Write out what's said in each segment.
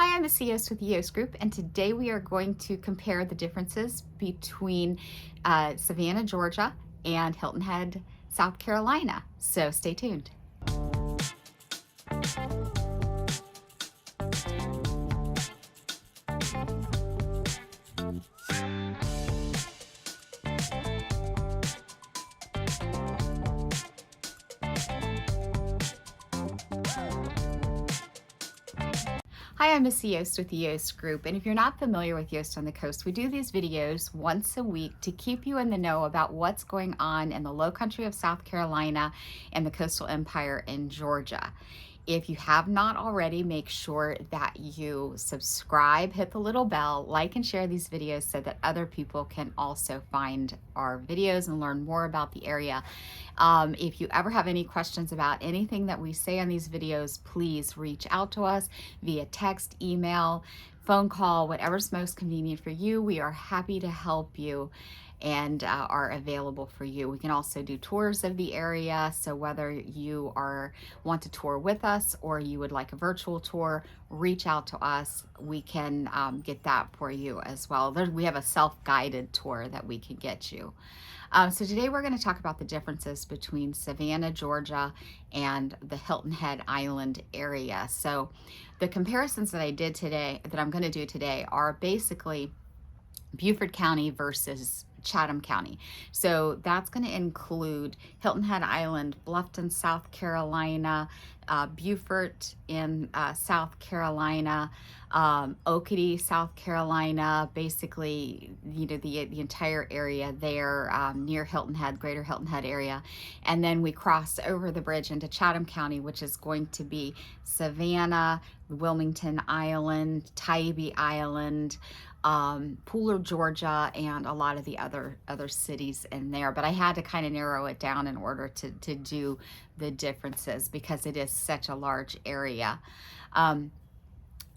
Hi, I'm the Yost with the Yost Group, and today we are going to compare the differences between Savannah, Georgia, and Hilton Head, South Carolina. So stay tuned. Hi, I'm Missy Yost with the Yost Group, and if you're not familiar with Yost on the Coast, we do these videos once a week to keep you in the know about what's going on in the low country of South Carolina and the coastal empire in Georgia. If you have not already, make sure that you subscribe, hit the little bell, like and share these videos so that other people can also find our videos and learn more about the area. If you ever have any questions about anything that we say on these videos, please reach out to us via text, email, phone call, whatever's most convenient for you. We are happy to help you and are available for you. We can also do tours of the area, so whether you want to tour with us or you would like a virtual tour, reach out to us. We can get that for you as well. We have a self-guided tour that we can get you. So today we're going to talk about the differences between Savannah, Georgia, and the Hilton Head Island area. So the comparisons that I'm going to do today are basically Beaufort County versus Chatham County. So that's going to include Hilton Head Island, Bluffton, South Carolina, Beaufort in South Carolina, Oakity, South Carolina, basically, the entire area there near Hilton Head, Greater Hilton Head area. And then we cross over the bridge into Chatham County, which is going to be Savannah, Wilmington Island, Tybee Island, Pooler, Georgia, and a lot of the other cities in there. But I had to kind of narrow it down in order to do the differences because it is such a large area.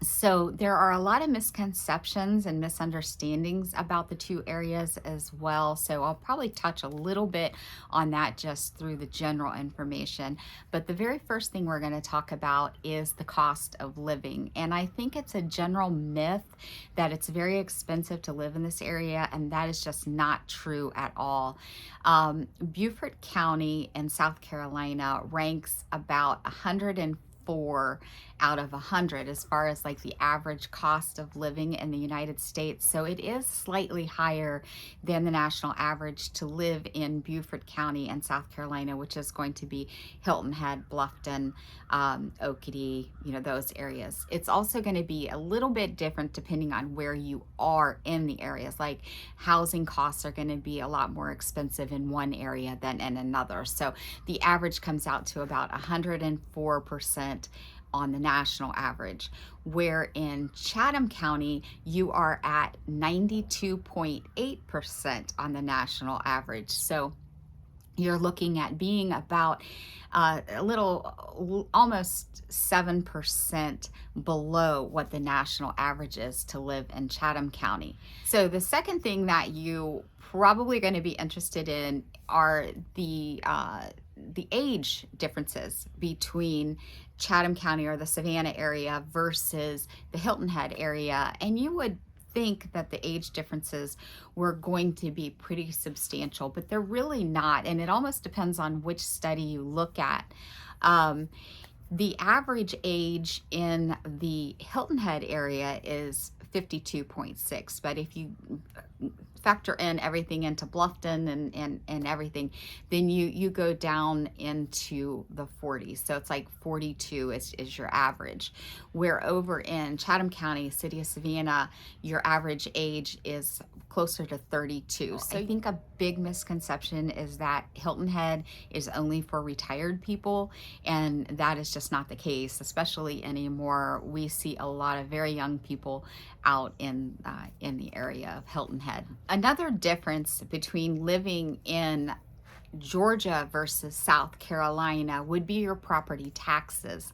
So there are a lot of misconceptions and misunderstandings about the two areas as well. So I'll probably touch a little bit on that just through the general information. But the very first thing we're going to talk about is the cost of living. And I think it's a general myth that it's very expensive to live in this area, and that is just not true at all. Beaufort County in South Carolina ranks about 104 out of 100 as far as like the average cost of living in the United States. So it is slightly higher than the national average to live in Beaufort County and South Carolina, which is going to be Hilton Head, Bluffton, Oakity, those areas. It's also going to be a little bit different depending on where you are in the areas. Like housing costs are going to be a lot more expensive in one area than in another. So the average comes out to about 104% on the national average, where in Chatham County, you are at 92.8% on the national average. So you're looking at being about almost 7% below what the national average is to live in Chatham County. So the second thing that you probably going to be interested in are the age differences between Chatham County or the Savannah area versus the Hilton Head area. And you would think that the age differences were going to be pretty substantial, but they're really not. And it almost depends on which study you look at. The average age in the Hilton Head area is 52.6, but if you factor in everything into Bluffton and everything, then you go down into the 40s. So it's like 42 is your average. Where over in Chatham County, city of Savannah, your average age is closer to 32. So I think a big misconception is that Hilton Head is only for retired people, and that is just not the case, especially anymore. We see a lot of very young people out in the area of Hilton Head. Another difference between living in Georgia versus South Carolina would be your property taxes.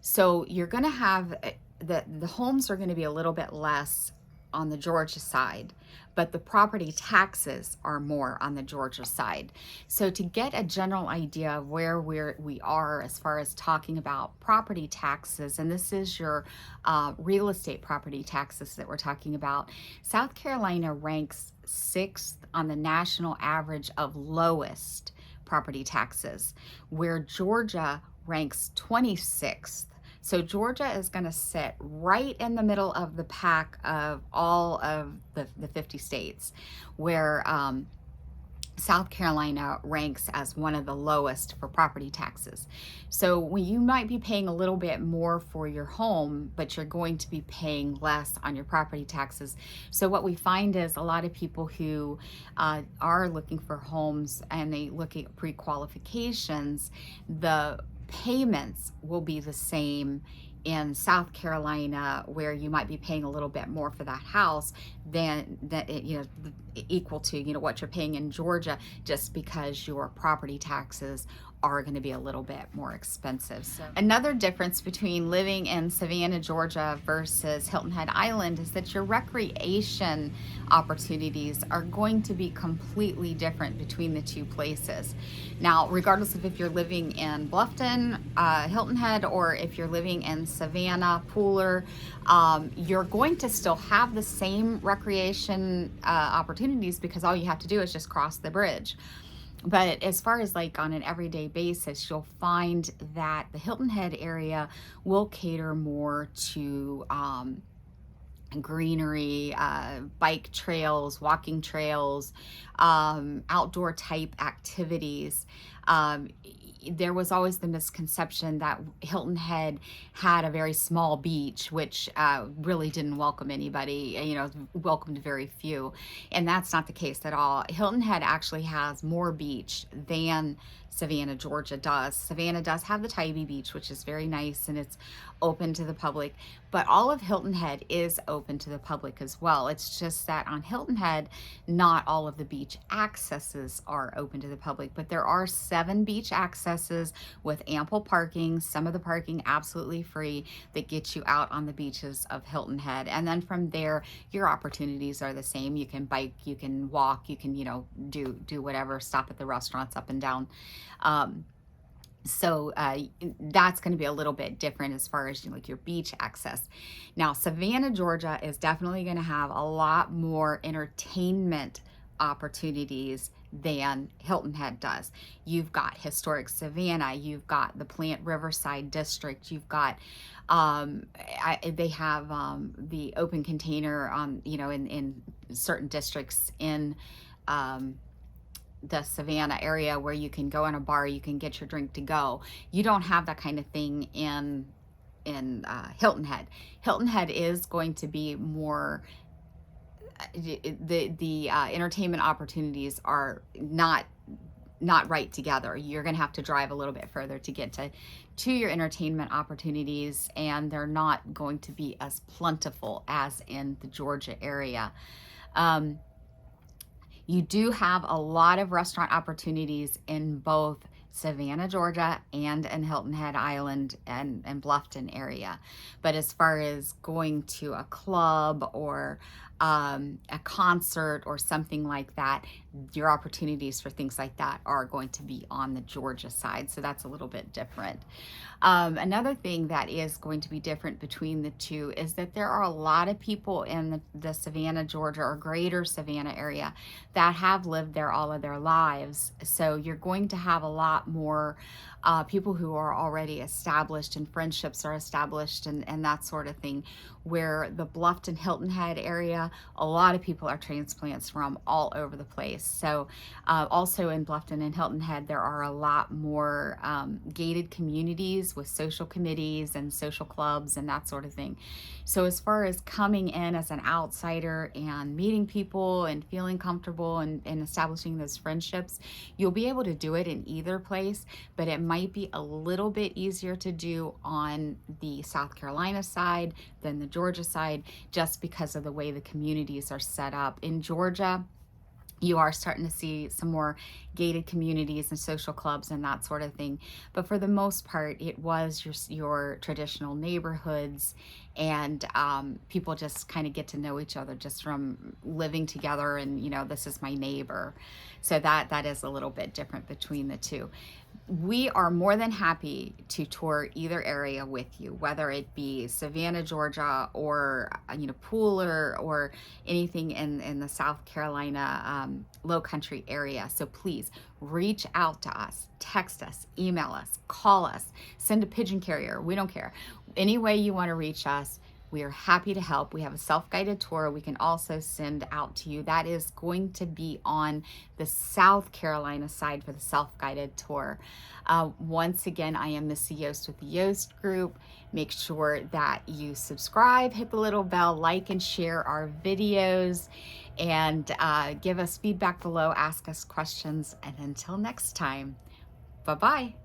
So you're going to have the homes are going to be a little bit less on the Georgia side, but the property taxes are more on the Georgia side. So to get a general idea of where we are as far as talking about property taxes, and this is your real estate property taxes that we're talking about, South Carolina ranks 6th on the national average of lowest property taxes, where Georgia ranks 26th. So Georgia is going to sit right in the middle of the pack of all of the 50 states, where South Carolina ranks as one of the lowest for property taxes. So when you might be paying a little bit more for your home, but you're going to be paying less on your property taxes. So what we find is a lot of people who are looking for homes and they look at pre-qualifications, the payments will be the same in South Carolina, where you might be paying a little bit more for that house than that, equal to what you're paying in Georgia, just because your property taxes are going to be a little bit more expensive. So another difference between living in Savannah, Georgia versus Hilton Head Island is that your recreation opportunities are going to be completely different between the two places. Now, regardless of if you're living in Bluffton, Hilton Head, or if you're living in Savannah, Pooler, you're going to still have the same recreation opportunities, because all you have to do is just cross the bridge. But as far as like on an everyday basis, you'll find that the Hilton Head area will cater more to greenery, bike trails, walking trails, outdoor type activities. There was always the misconception that Hilton Head had a very small beach, which really didn't welcome anybody, welcomed very few. And that's not the case at all. Hilton Head actually has more beach than Savannah, Georgia does. Savannah does have the Tybee Beach, which is very nice, and it's open to the public, but all of Hilton Head is open to the public as well. It's just that on Hilton Head, not all of the beach accesses are open to the public, but there are 7 beach accesses with ample parking, some of the parking absolutely free, that get you out on the beaches of Hilton Head. And then from there, your opportunities are the same. You can bike, you can walk, you can, do whatever, stop at the restaurants up and down. So that's going to be a little bit different as far as like your beach access. Now, Savannah, Georgia is definitely going to have a lot more entertainment opportunities than Hilton Head does. You've got historic Savannah, you've got the Plant Riverside district, you've got they have the open container in certain districts in the Savannah area, where you can go in a bar, you can get your drink to go. You don't have that kind of thing in Hilton Head. Hilton Head is going to be more, the entertainment opportunities are not right together. You're going to have to drive a little bit further to get to your entertainment opportunities, and they're not going to be as plentiful as in the Georgia area. You do have a lot of restaurant opportunities in both Savannah, Georgia, and in Hilton Head Island and Bluffton area. But as far as going to a club or a concert or something like that, your opportunities for things like that are going to be on the Georgia side. So that's a little bit different. Another thing that is going to be different between the two is that there are a lot of people in the Savannah, Georgia, or Greater Savannah area that have lived there all of their lives. So you're going to have a lot more people who are already established, and friendships are established, and that sort of thing. Where the Bluffton, Hilton Head area, a lot of people are transplants from all over the place. So also in Bluffton and Hilton Head, there are a lot more gated communities with social committees and social clubs and that sort of thing. So as far as coming in as an outsider and meeting people and feeling comfortable and establishing those friendships, you'll be able to do it in either place, but it might be a little bit easier to do on the South Carolina side than the Georgia side, just because of the way the communities are set up. In Georgia, You are starting to see some more gated communities and social clubs and that sort of thing. But for the most part, it was your traditional neighborhoods, and people just kind of get to know each other just from living together. And this is my neighbor, so that is a little bit different between the two. We are more than happy to tour either area with you, whether it be Savannah, Georgia, or Pooler, or anything in the South Carolina low country area. So please reach out to us, text us, email us, call us, send a pigeon carrier. We don't care. Any way you want to reach us, we are happy to help. We have a self-guided tour we can also send out to you. That is going to be on the South Carolina side for the self-guided tour. Once again, I am Missy Yost with the Yost Group. Make sure that you subscribe, hit the little bell, like and share our videos, and give us feedback below, ask us questions. And until next time, bye-bye.